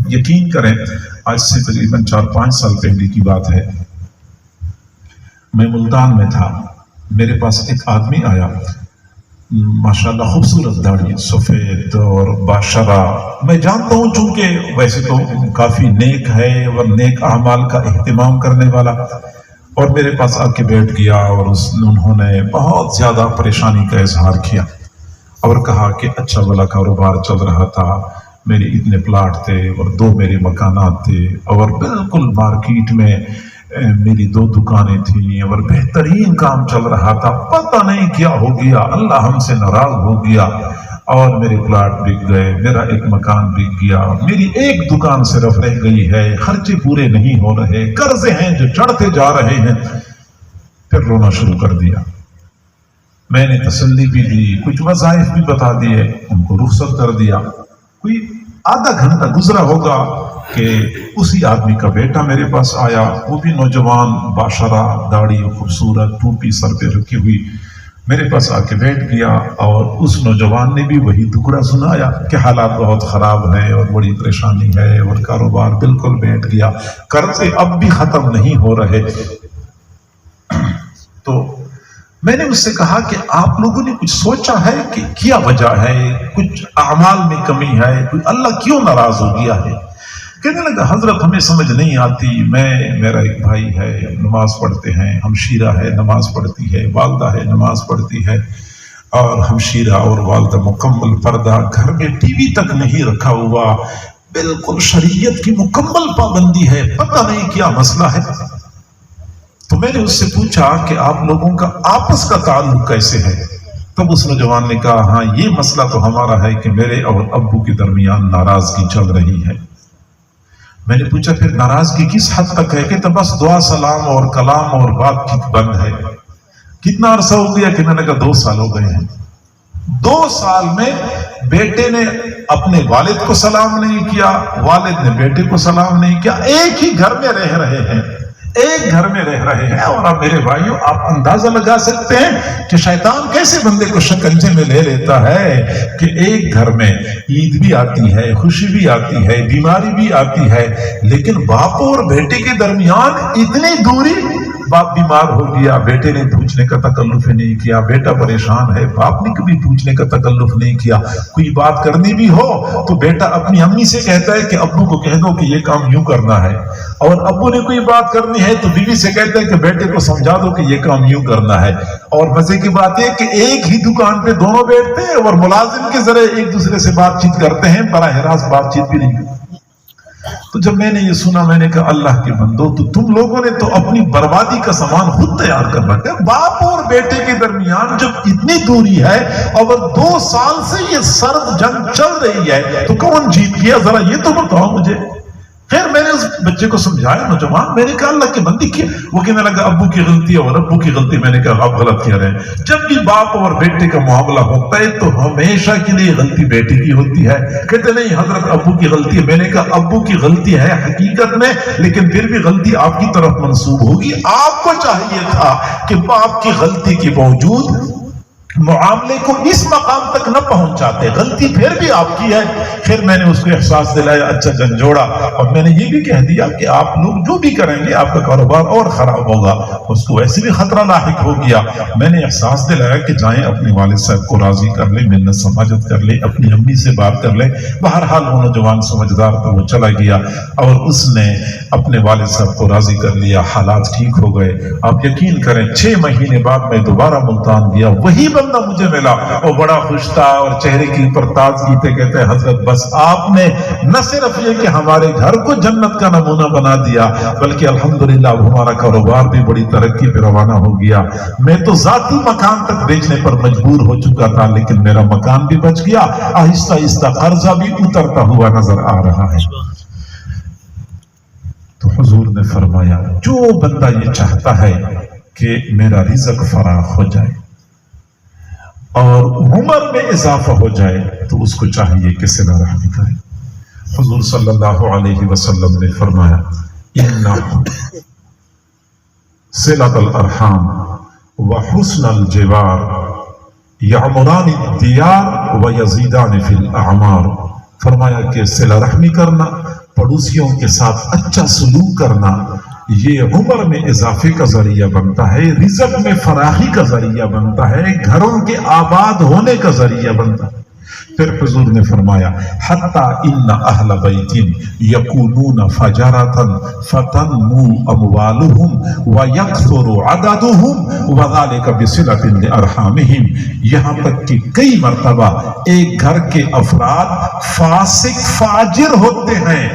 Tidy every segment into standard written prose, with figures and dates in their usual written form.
یقین کریں آج سے تقریباً 4-5 سال پہلے کی بات ہے، میں ملتان میں تھا، میرے پاس ایک آدمی آیا، ماشاءاللہ خوبصورت داڑھی، سفید اور باشرہ، میں جانتا ہوں چونکہ ویسے تو کافی نیک ہے اور نیک اعمال کا اہتمام کرنے والا، اور میرے پاس آ کے بیٹھ گیا اور انہوں نے بہت زیادہ پریشانی کا اظہار کیا اور کہا کہ اچھا بھلا کاروبار چل رہا تھا، میرے اتنے پلاٹ تھے اور 2 میرے مکانات تھے اور بالکل مارکیٹ میں میری 2 دکانیں تھیں اور بہترین کام چل رہا تھا، پتہ نہیں کیا ہو گیا، اللہ ہم سے ناراض ہو گیا اور میرے پلاٹ بک گئے، میرا ایک مکان بک گیا، میری ایک دکان صرف رہ گئی ہے، خرچے پورے نہیں ہو رہے، قرضے ہیں جو چڑھتے جا رہے ہیں۔ پھر رونا شروع کر دیا۔ میں نے تسلی بھی دی، کچھ وظائف بھی بتا دیے، ان کو رخصت کر دیا۔ کوئی آدھا گھنٹہ گزرا ہوگا کہ اسی آدمی کا بیٹا میرے پاس آیا، وہ بھی نوجوان، باشرہ، داڑھی خوبصورت، ٹوپی سر پہ رکھی ہوئی، میرے پاس آ کے بیٹھ گیا اور اس نوجوان نے بھی وہی ٹکڑا سنایا کہ حالات بہت خراب ہیں اور بڑی پریشانی ہے اور کاروبار بالکل بیٹھ گیا، قرضے اب بھی ختم نہیں ہو رہے۔ تو میں نے اس سے کہا کہ آپ لوگوں نے کچھ سوچا ہے کہ کیا وجہ ہے، کچھ اعمال میں کمی ہے، کوئی اللہ کیوں ناراض ہو گیا ہے؟ کہنے لگا حضرت ہمیں سمجھ نہیں آتی، میرا ایک بھائی ہے نماز پڑھتے ہیں، ہمشیرہ ہے نماز پڑھتی ہے، والدہ ہے نماز پڑھتی ہے، اور ہمشیرہ اور والدہ مکمل پردہ، گھر میں ٹی وی تک نہیں رکھا ہوا، بالکل شریعت کی مکمل پابندی ہے، پتہ نہیں کیا مسئلہ ہے۔ تو میں نے اس سے پوچھا کہ آپ لوگوں کا آپس کا تعلق کیسے ہے؟ تب اس نوجوان نے کہا ہاں یہ مسئلہ تو ہمارا ہے کہ میرے اور ابو کے درمیان ناراضگی چل رہی ہے۔ میں نے پوچھا پھر ناراضگی کس حد تک ہے؟ کہ تو بس دعا سلام اور کلام اور بات چیت بند ہے۔ کتنا عرصہ ہو گیا؟ کہ میں نے کہا 2 سال ہو گئے ہیں۔ 2 سال میں بیٹے نے اپنے والد کو سلام نہیں کیا، والد نے بیٹے کو سلام نہیں کیا، ایک ہی گھر میں رہ رہے ہیں، ایک گھر میں رہ رہے ہیں۔ اور اب میرے بھائیوں آپ اندازہ لگا سکتے ہیں کہ شیطان کیسے بندے کو شکنجے میں لے لیتا ہے کہ ایک گھر میں عید بھی آتی ہے، خوشی بھی آتی ہے، بیماری بھی آتی ہے، لیکن باپ اور بیٹے کے درمیان اتنی دوری، باپ بیمار ہو گیا، بیٹے نے پوچھنے کا تکلف نہیں کیا، بیٹا پریشان ہے، باپ نے کبھی پوچھنے کا تکلف نہیں کیا، کوئی بات کرنی بھی ہو تو بیٹا اپنی امی سے کہتا ہے کہ ابو کو کہہ دو کہ یہ کام یوں کرنا ہے، اور ابو نے کوئی بات کرنی ہے تو بیوی سے کہتا ہے کہ بیٹے کو سمجھا دو کہ یہ کام یوں کرنا ہے۔ اور مزے کی بات ہے کہ ایک ہی دکان پہ دونوں بیٹھتے ہیں اور ملازم کے ذریعے ایک دوسرے سے بات چیت کرتے ہیں، براہ راست بات چیت بھی نہیں کرتے۔ تو جب میں نے یہ سنا میں نے کہا اللہ کے بندو، تو تم لوگوں نے تو اپنی بربادی کا سامان خود تیار کر رکھا ہے۔ باپ اور بیٹے کے درمیان جب اتنی دوری ہے اور 2 سال سے یہ سرد جنگ چل رہی ہے تو کون جیت گیا؟ ذرا یہ تو بتاؤ مجھے۔ خیر میں نے اس بچے کو سمجھایا، نوجوان، میں نے کہا اللہ کے بندی کی، وہ کہنے لگا ابو کی غلطی ہے اور ابو کی غلطی۔ میں نے کہا آپ غلط کہہ رہے ہیں، جب بھی باپ اور بیٹے کا معاملہ ہوتا ہے تو ہمیشہ کے لیے غلطی بیٹے کی ہوتی ہے۔ کہتے نہیں حضرت ابو کی غلطی ہے۔ میں نے کہا ابو کی غلطی ہے حقیقت میں، لیکن پھر بھی غلطی آپ کی طرف منسوب ہوگی۔ آپ کو چاہیے تھا کہ باپ کی غلطی کے باوجود معاملے کو اس مقام تک نہ پہنچاتے، غلطی پھر بھی آپ کی ہے۔ پھر میں نے اس کو احساس دلایا، اچھا جھنجھوڑا، اور میں نے یہ بھی کہہ دیا کہ آپ لوگ جو بھی کریں گے آپ کا کاروبار اور خراب ہوگا۔ اس کو ویسے بھی خطرہ لاحق ہو گیا۔ میں نے احساس دلایا کہ جائیں اپنے والد صاحب کو راضی کر لیں، منت سماجت کر لیں، اپنی امی سے بات کر لیں۔ بہرحال وہ نوجوان سمجھدار تھا، وہ چلا گیا اور اس نے اپنے والد صاحب کو راضی کر لیا، حالات ٹھیک ہو گئے۔ آپ یقین کریں 6 مہینے بعد میں دوبارہ ملتان گیا، وہی بندہ مجھے ملا، وہ بڑا خوش تھا اور چہرے کی پر تازگی تھے۔ کہتے ہیں حضرت بس آپ نے نہ صرف یہ کہ ہمارے گھر کو جنت کا نمونہ بنا دیا، بلکہ الحمدللہ ہمارا کاروبار بھی بڑی ترقی پہ روانہ ہو گیا۔ میں تو ذاتی مکان تک بیچنے پر مجبور ہو چکا تھا، لیکن میرا مکان بھی بچ گیا، آہستہ آہستہ قرضہ بھی اترتا ہوا نظر آ رہا ہے۔ تو حضور نے فرمایا جو بندہ یہ چاہتا ہے کہ میرا رزق فراخ ہو جائے اور عمر میں اضافہ ہو جائے تو اس کو چاہیے کہ صلہ رحمی کرے۔ حضور صلی اللہ علیہ وسلم نے فرمایا اِنَّ صِلَةَ الْأَرْحَامِ وَحُسْنَ الْجِوَارِ يَعْمُرَانِ الدِّيَارِ وَيَزِيدَانِ فِي الْأَعْمَارِ۔ فرمایا کہ صلہ رحمی کرنا پڑوسیوں کے ساتھ اچھا سلوک کرنا یہ عمر میں اضافے کا ذریعہ بنتا ہے، رزق میں فراخی کا ذریعہ بنتا ہے، گھروں کے آباد ہونے کا ذریعہ بنتا ہے۔ پھر حضور نے فرمایا حتی ان اہل بیت یکونون فجرۃ فتنمو اموالہم ویکثر عددہم وذلک بصلۃ لارحامہم، یہاں تک کہ کئی مرتبہ ایک گھر کے افراد فاسق فاجر ہوتے ہیں،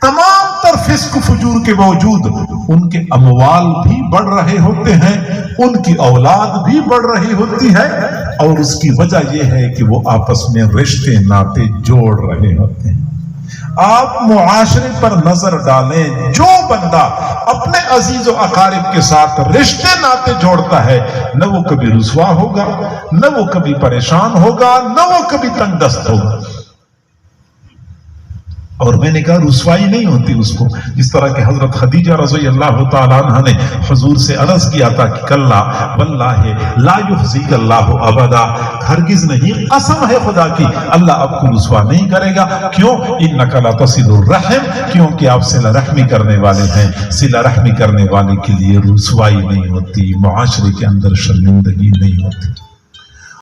تمام تر فسق فجور کے باوجود ان کے اموال بھی بڑھ رہے ہوتے ہیں، ان کی اولاد بھی بڑھ رہی ہوتی ہے، اور اس کی وجہ یہ ہے کہ وہ آپس میں رشتے ناطے جوڑ رہے ہوتے ہیں۔ آپ معاشرے پر نظر ڈالیں، جو بندہ اپنے عزیز و اقارب کے ساتھ رشتے ناطے جوڑتا ہے نہ وہ کبھی رسوا ہوگا، نہ وہ کبھی پریشان ہوگا، نہ وہ کبھی تنگ دست ہوگا۔ اور میں نے کہا رسوائی نہیں ہوتی اس کو، جس طرح کہ حضرت خدیجہ رضی اللہ تعالیٰ عنہ نے حضور سے عرض کیا تھا کہ کلا واللہ لا یخزیک اللہ ابدا، ہرگز نہیں، قسم ہے خدا کی اللہ آپ کو رسوا نہیں کرے گا۔ کیوں؟ انک لا تصل الرحم، کیونکہ آپ صلہ رحمی کرنے والے ہیں، صلہ رحمی کرنے والے کے لیے رسوائی نہیں ہوتی، معاشرے کے اندر شرمندگی نہیں ہوتی۔